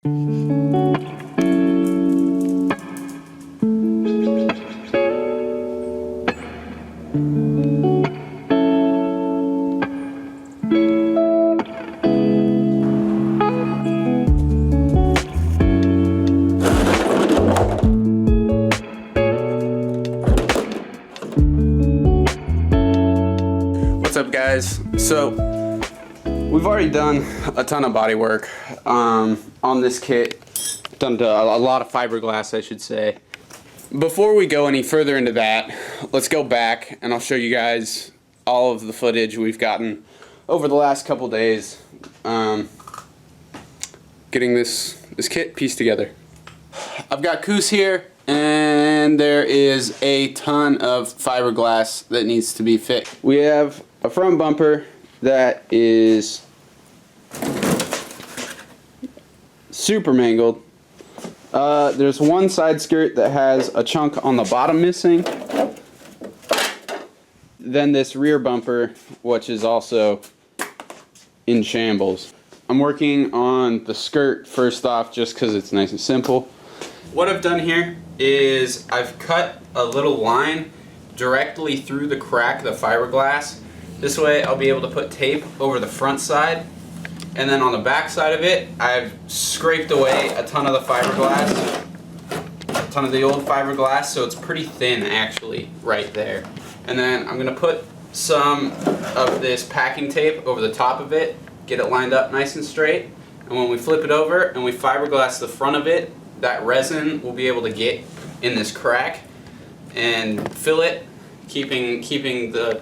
What's up, guys? So we've already done a ton of body work on this kit. Done a lot of fiberglass, I should say. Before we go any further into that, let's go back and I'll show you guys all of the footage we've gotten over the last couple days getting this kit pieced together. I've got Coose here, and there is a ton of fiberglass that needs to be fixed. We have a front bumper that is super mangled. There's one side skirt that has a chunk on the bottom missing. Then this rear bumper, which is also in shambles. I'm working on the skirt first off just because it's nice and simple. What I've done here is I've cut a little line directly through the crack of the fiberglass. This way I'll be able to put tape over the front side, and then on the back side of it I've scraped away a ton of the fiberglass, a ton of the old fiberglass, so it's pretty thin actually right there. And then I'm going to put some of this packing tape over the top of it, get it lined up nice and straight, and when we flip it over and we fiberglass the front of it, that resin will be able to get in this crack and fill it, keeping the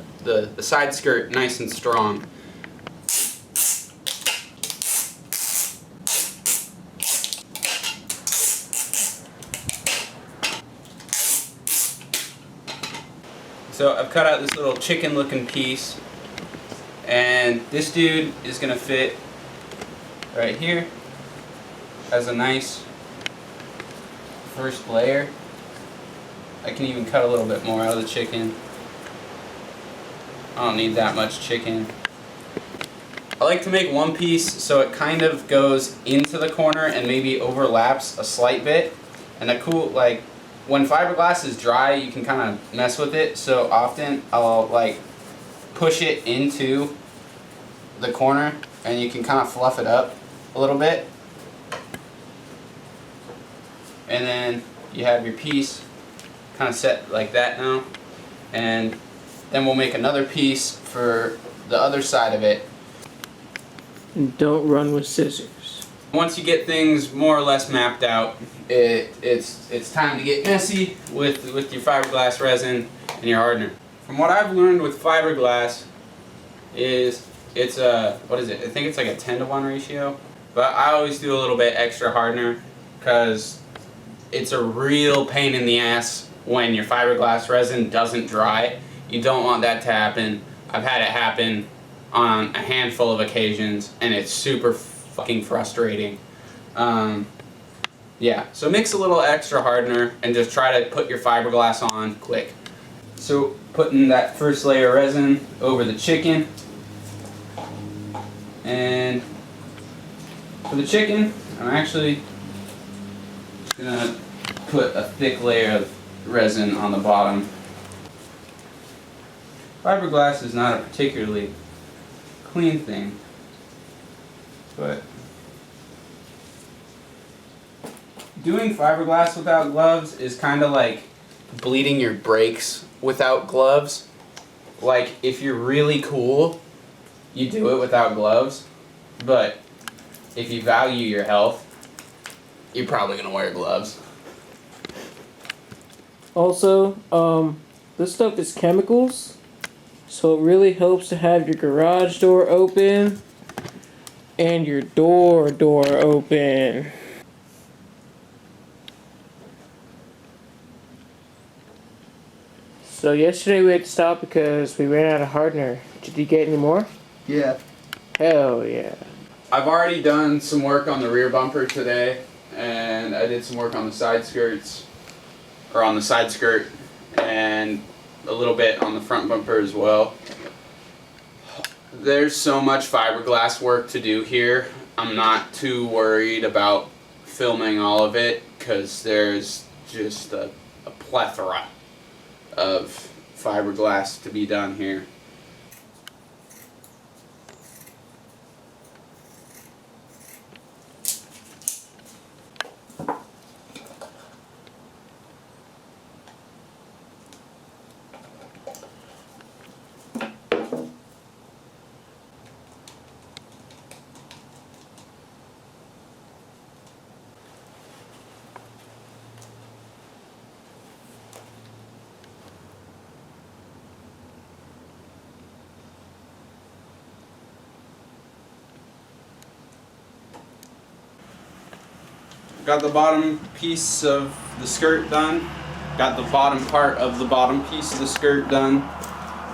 side skirt nice and strong. So I've cut out this little chicken looking piece, and this dude is going to fit right here as a nice first layer. I can even cut a little bit more out of the chicken. I don't need that much chicken. I like to make one piece so it kind of goes into the corner and maybe overlaps a slight bit. And the cool, like, when fiberglass is dry, you can kind of mess with it. So often I'll like push it into the corner and you can kind of fluff it up a little bit. And then you have your piece kind of set like that now. And then we'll make another piece for the other side of it. And don't run with scissors. Once you get things more or less mapped out, it's time to get messy with your fiberglass resin and your hardener. From what I've learned with fiberglass is it's a, what is it? I think it's like a 10-to-1 ratio. But I always do a little bit extra hardener because it's a real pain in the ass when your fiberglass resin doesn't dry. You don't want that to happen. I've had it happen on a handful of occasions, and it's super fucking frustrating. Yeah, so mix a little extra hardener and just try to put your fiberglass on quick. So putting that first layer of resin over the chicken, and for the chicken I'm actually just gonna put a thick layer of resin on the bottom. Fiberglass is not a particularly clean thing, but doing fiberglass without gloves is kind of like bleeding your brakes without gloves. Like, if you're really cool, you do it without gloves, but if you value your health, you're probably gonna wear gloves. Also, this stuff is chemicals, so it really helps to have your garage door open and your door open. So yesterday we had to stop because we ran out of hardener. Did you get any more? Yeah. Hell yeah. I've already done some work on the rear bumper today, and I did some work on the side skirts, or on the side skirt, and a little bit on the front bumper as well. There's so much fiberglass work to do here. I'm not too worried about filming all of it because there's just a plethora of fiberglass to be done here. Got the bottom piece of the skirt done. Got the bottom part of the bottom piece of the skirt done.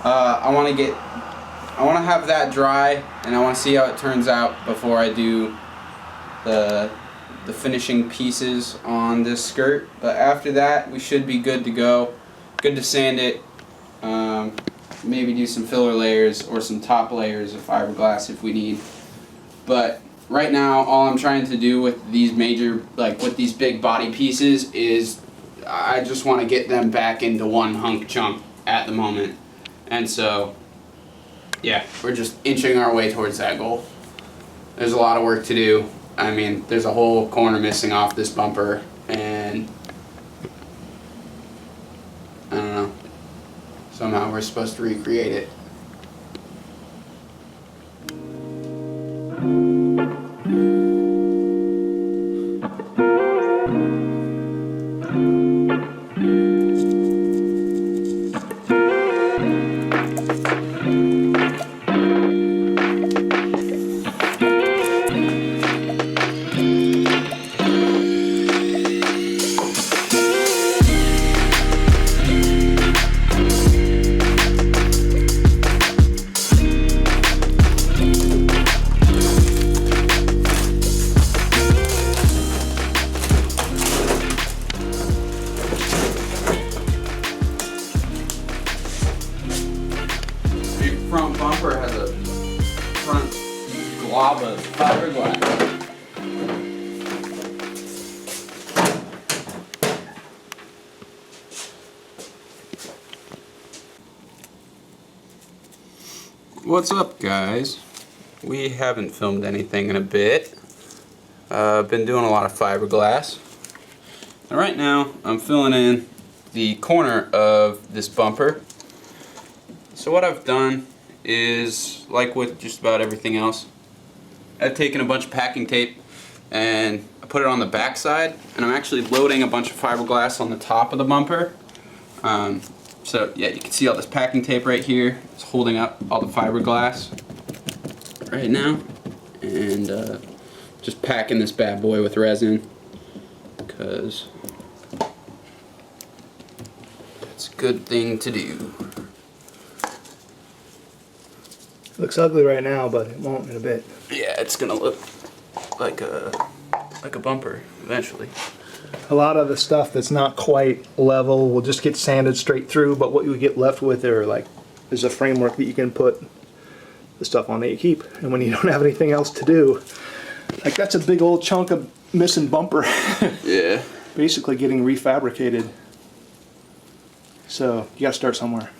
I want to have that dry, and I want to see how it turns out before I do the finishing pieces on this skirt. But after that, we should be good to go. Good to sand it. Maybe do some filler layers or some top layers of fiberglass if we need. But right now, all I'm trying to do with these with these big body pieces is I just want to get them back into one hunk chunk at the moment. And so, yeah, we're just inching our way towards that goal. There's a lot of work to do. I mean, there's a whole corner missing off this bumper, and I don't know. Somehow we're supposed to recreate it. Front bumper has a front glob of fiberglass. What's up, guys? We haven't filmed anything in a bit. Been doing a lot of fiberglass. And right now I'm filling in the corner of this bumper. So what I've done is, like with just about everything else, I've taken a bunch of packing tape and I put it on the back side, and I'm actually loading a bunch of fiberglass on the top of the bumper. So yeah, you can see all this packing tape right here. It's holding up all the fiberglass right now, and just packing this bad boy with resin because it's a good thing to do. It looks ugly right now, but it won't in a bit. Yeah, it's gonna look like a bumper eventually. A lot of the stuff that's not quite level will just get sanded straight through, but what you get left with there's a framework that you can put the stuff on that you keep. And when you don't have anything else to do, like that's a big old chunk of missing bumper. Yeah. Basically getting refabricated. So you gotta start somewhere.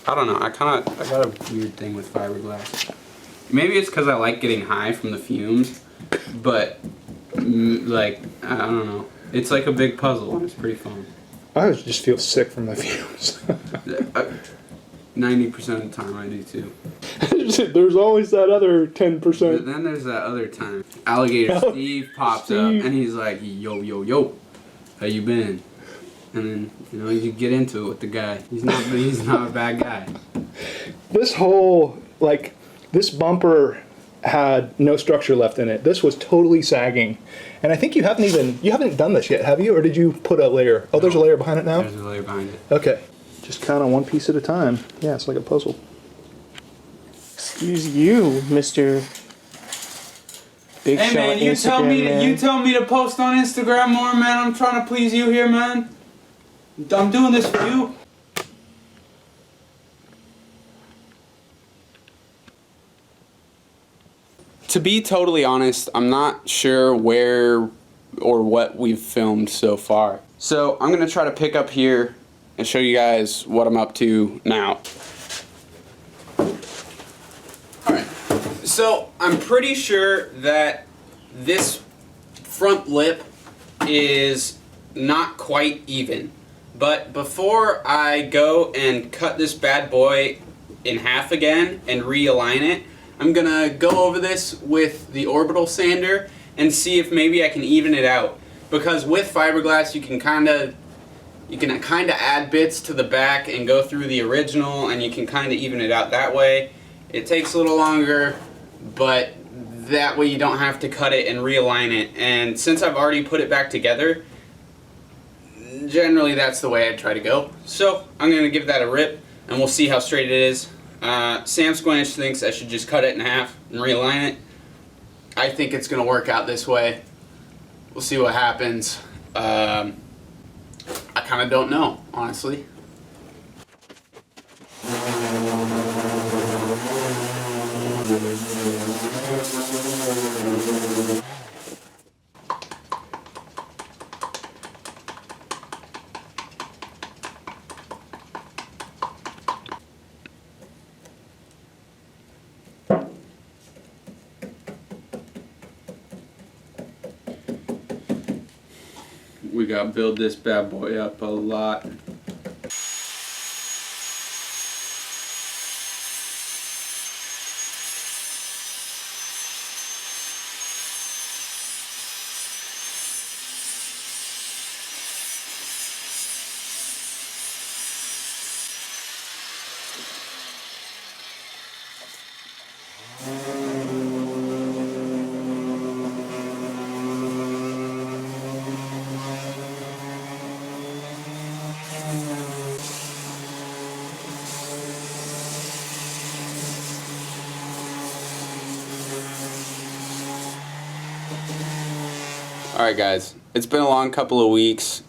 I don't know, I got a weird thing with fiberglass. Maybe it's because I like getting high from the fumes, but like, I don't know. It's like a big puzzle and it's pretty fun. I always just feel sick from the fumes. 90% of the time I do too. There's always that other 10%. But then there's that other time. Alligator Steve pops up and he's like, yo, yo, yo, how you been? And then, you know, you get into it with the guy. He's not a bad guy. This whole, this bumper had no structure left in it. This was totally sagging. And I think you haven't done this yet, have you? Or did you put a layer? Oh, there's a layer behind it now? There's a layer behind it. Okay. Just kind of one piece at a time. Yeah, it's like a puzzle. Excuse you, Mr. Big Hey Shot man, you Instagram tell me to post on Instagram more, man. I'm trying to please you here, man. I'm doing this for you. To be totally honest, I'm not sure where or what we've filmed so far. So I'm gonna try to pick up here and show you guys what I'm up to now. Alright, so I'm pretty sure that this front lip is not quite even. But before I go and cut this bad boy in half again and realign it, I'm gonna go over this with the orbital sander and see if maybe I can even it out. Because with fiberglass you can kinda add bits to the back and go through the original, and you can kinda even it out that way. It takes a little longer, but that way you don't have to cut it and realign it. And since I've already put it back together, generally that's the way I try to go. So I'm going to give that a rip and we'll see how straight it is. Samsquanch thinks I should just cut it in half and realign it. I think it's going to work out this way. We'll see what happens. I kind of don't know, honestly. We got to build this bad boy up a lot. Alright guys, it's been a long couple of days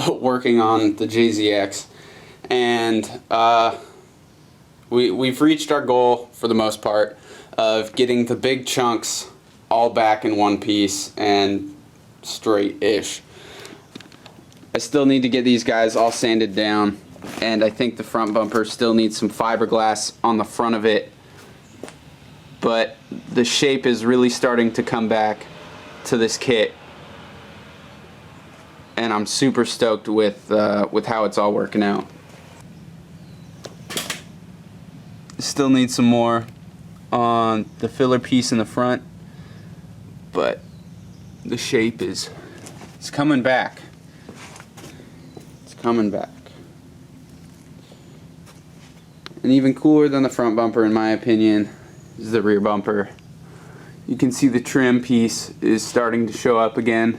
working on the JZX, and we've reached our goal for the most part of getting the big chunks all back in one piece and straight-ish. I still need to get these guys all sanded down, and I think the front bumper still needs some fiberglass on the front of it, but the shape is really starting to come back to this kit, and I'm super stoked with how it's all working out. Still need some more on the filler piece in the front, but the shape it's coming back. It's coming back. And even cooler than the front bumper, in my opinion, is the rear bumper. You can see the trim piece is starting to show up again.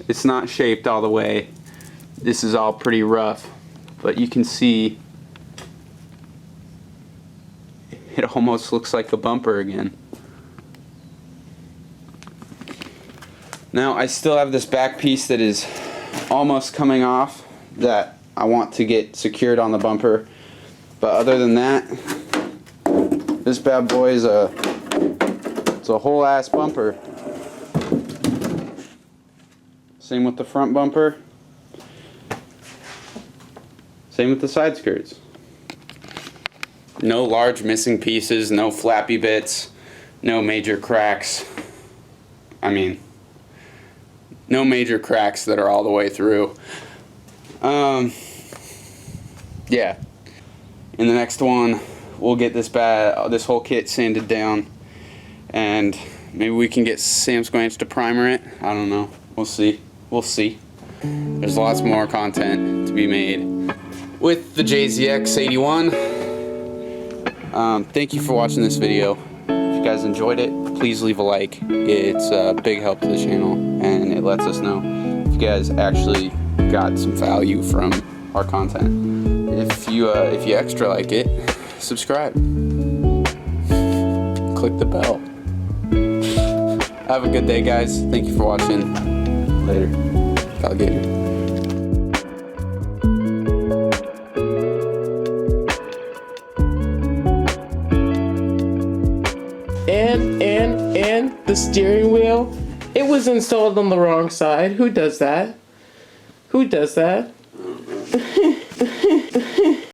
It's not shaped all the way. This is all pretty rough, but you can see it almost looks like a bumper again. Now I still have this back piece that is almost coming off that I want to get secured on the bumper. But other than that, this bad boy is it's a whole ass bumper. Same with the front bumper. Same with the side skirts. No large missing pieces, no flappy bits, no major cracks. I mean, no major cracks that are all the way through. Yeah. In the next one, we'll get this whole kit sanded down, and maybe we can get Samsquanch to primer it. I don't know. We'll see. We'll see. There's lots more content to be made with the JZX81. Thank you for watching this video. If you guys enjoyed it, please leave a like. It's a big help to the channel, and it lets us know if you guys actually got some value from our content. If you extra like it, subscribe. Click the bell. Have a good day, guys. Thank you for watching. Later. Alligator. And the steering wheel, it was installed on the wrong side. Who does that? Who does that?